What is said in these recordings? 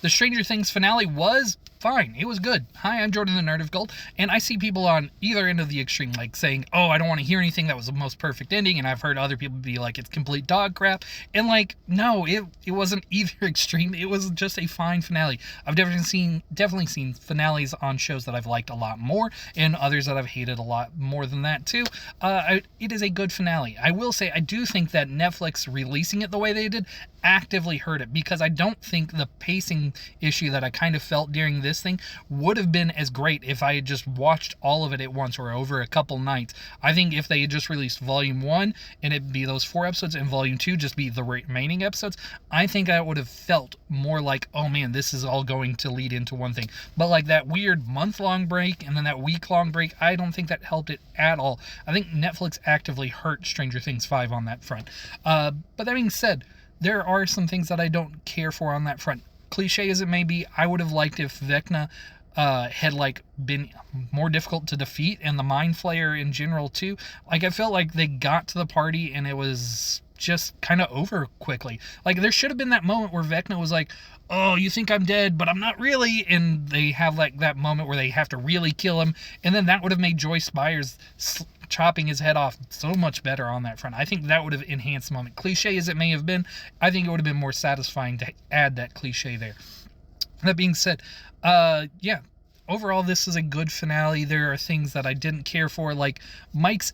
The Stranger Things finale was fine. It was good. Hi, I'm Jordan the Nerd of Gold, and I see people on either end of the extreme, like saying, oh, I don't want to hear anything that was the most perfect ending, and I've heard other people be like, it's complete dog crap, and like, no, it wasn't either extreme. It was just a fine finale. I've definitely seen finales on shows that I've liked a lot more, and others that I've hated a lot more than that too. It is a good finale. I will say, I do think that Netflix releasing it the way they did actively hurt it, because I don't think the pacing issue that I kind of felt during this thing would have been as great if I had just watched all of it at once or over a couple nights. I think if they had just released volume 1 and it'd be those 4 episodes and volume 2 just be the remaining episodes, I think I would have felt more like, oh man, this is all going to lead into one thing. But like that weird month-long break and then that week-long break, I don't think that helped it at all. I think Netflix actively hurt Stranger Things 5 on that front. But that being said, there are some things that I don't care for on that front. Cliche as it may be, I would have liked if Vecna had like been more difficult to defeat, and the Mind Flayer in general too. Like, I felt like they got to the party and it was just kind of over quickly. Like, there should have been that moment where Vecna was like, oh, you think I'm dead, but I'm not really, and they have like that moment where they have to really kill him, and then that would have made Joyce Byers chopping his head off so much better on that front. I think that would have enhanced the moment. Cliche as it may have been, I think it would have been more satisfying to add that cliche there. That being said, yeah, overall this is a good finale. There are things that I didn't care for, like Mike's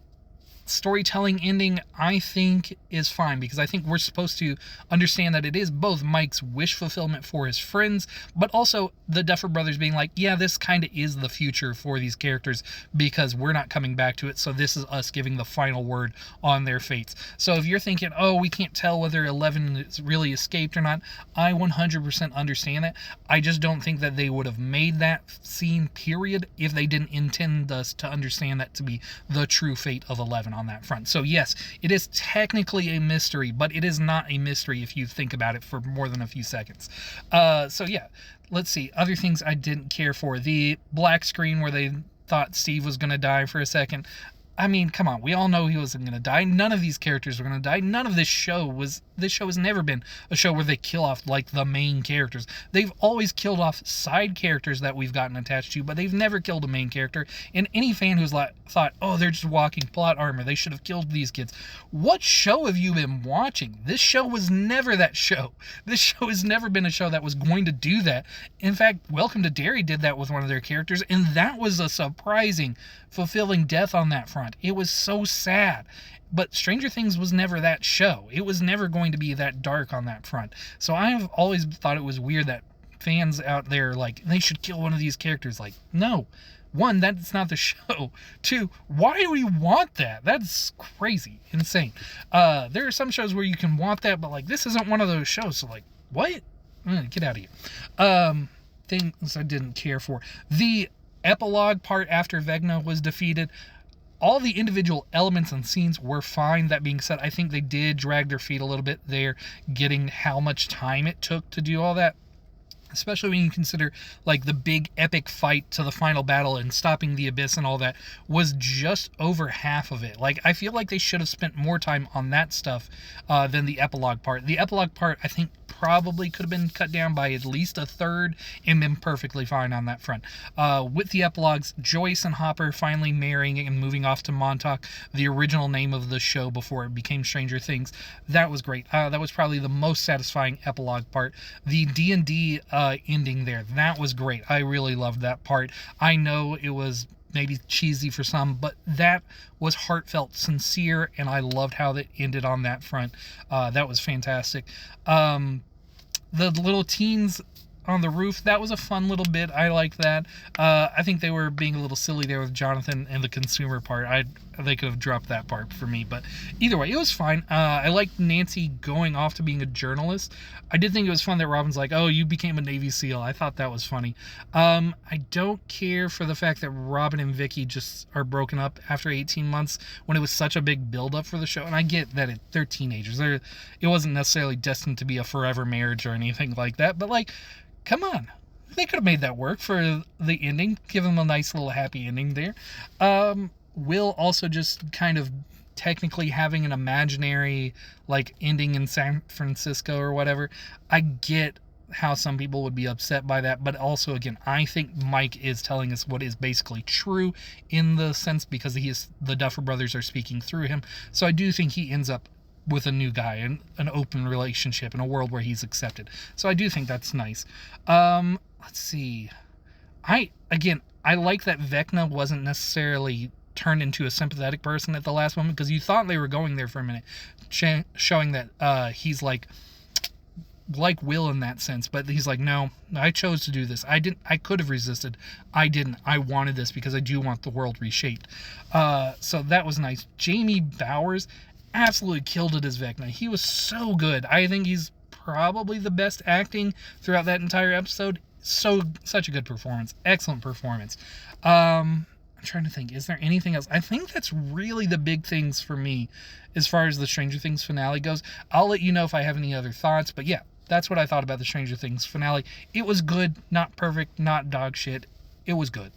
storytelling ending, I think is fine, because I think we're supposed to understand that it is both Mike's wish fulfillment for his friends, but also the Duffer Brothers being like, yeah, this kind of is the future for these characters because we're not coming back to it, so this is us giving the final word on their fates. So if you're thinking, oh, we can't tell whether Eleven is really escaped or not, I 100% understand that. I just don't think that they would have made that scene, period, if they didn't intend us to understand that to be the true fate of Eleven on that front. So yes, it is technically a mystery, but it is not a mystery if you think about it for more than a few seconds. So yeah, let's see. Other things I didn't care for. The black screen where they thought Steve was going to die for a second. I mean, come on. We all know he wasn't going to die. None of these characters were going to die. None of this show has never been a show where they kill off, like, the main characters. They've always killed off side characters that we've gotten attached to, but they've never killed a main character. And any fan who's like, thought, oh, they're just walking plot armor, they should have killed these kids. What show have you been watching? This show was never that show. This show has never been a show that was going to do that. In fact, Welcome to Derry did that with one of their characters, and that was a surprising, fulfilling death on that front. It was so sad. But Stranger Things was never that show. It was never going to be that dark on that front. So I've always thought it was weird that fans out there, like, they should kill one of these characters. Like, no. One, that's not the show. Two, why do we want that? That's crazy. Insane. There are some shows where you can want that, but, like, this isn't one of those shows. So, like, what? Get out of here. Things I didn't care for. The epilogue part after Vecna was defeated, all the individual elements and scenes were fine. That being said, I think they did drag their feet a little bit there, getting how much time it took to do all that. Especially when you consider, like, the big epic fight to the final battle and stopping the Abyss and all that was just over half of it. Like, I feel like they should have spent more time on that stuff than the epilogue part. The epilogue part, I think, probably could have been cut down by at least a third and been perfectly fine on that front. With the epilogues, Joyce and Hopper finally marrying and moving off to Montauk, the original name of the show before it became Stranger Things, that was great. That was probably the most satisfying epilogue part. The D&D ending there, that was great. I really loved that part. I know it was maybe cheesy for some, but that was heartfelt, sincere, and I loved how it ended on that front. That was fantastic. The little teens on the roof, that was a fun little bit. I liked that. I think they were being a little silly there with Jonathan and the consumer part. They could have dropped that part for me, but either way, it was fine. I liked Nancy going off to being a journalist. I did think it was fun that Robin's like, oh, you became a Navy SEAL. I thought that was funny. I don't care for the fact that Robin and Vicky just are broken up after 18 months when it was such a big build-up for the show. And I get that they're teenagers. It wasn't necessarily destined to be a forever marriage or anything like that, but, like, come on. They could have made that work for the ending. Give them a nice little happy ending there. Will also just kind of technically having an imaginary, like, ending in San Francisco or whatever. I get how some people would be upset by that, but also, again, I think Mike is telling us what is basically true in the sense because the Duffer Brothers are speaking through him. So I do think he ends up with a new guy and an open relationship in a world where he's accepted. So I do think that's nice. Let's see. I like that Vecna wasn't necessarily turned into a sympathetic person at the last moment, because you thought they were going there for a minute, showing that he's like Will in that sense, but he's like, no, I chose to do this. I could have resisted. I didn't. I wanted this because I do want the world reshaped. So that was nice. Jamie Bowers absolutely killed it as Vecna. He was so good. I think he's probably the best acting throughout that entire episode. Such a good performance. Excellent performance. I'm trying to think, is there anything else? I think that's really the big things for me as far as the Stranger Things finale goes. I'll let you know if I have any other thoughts, but yeah, that's what I thought about the Stranger Things finale. It was good, not perfect, not dog shit. It was good.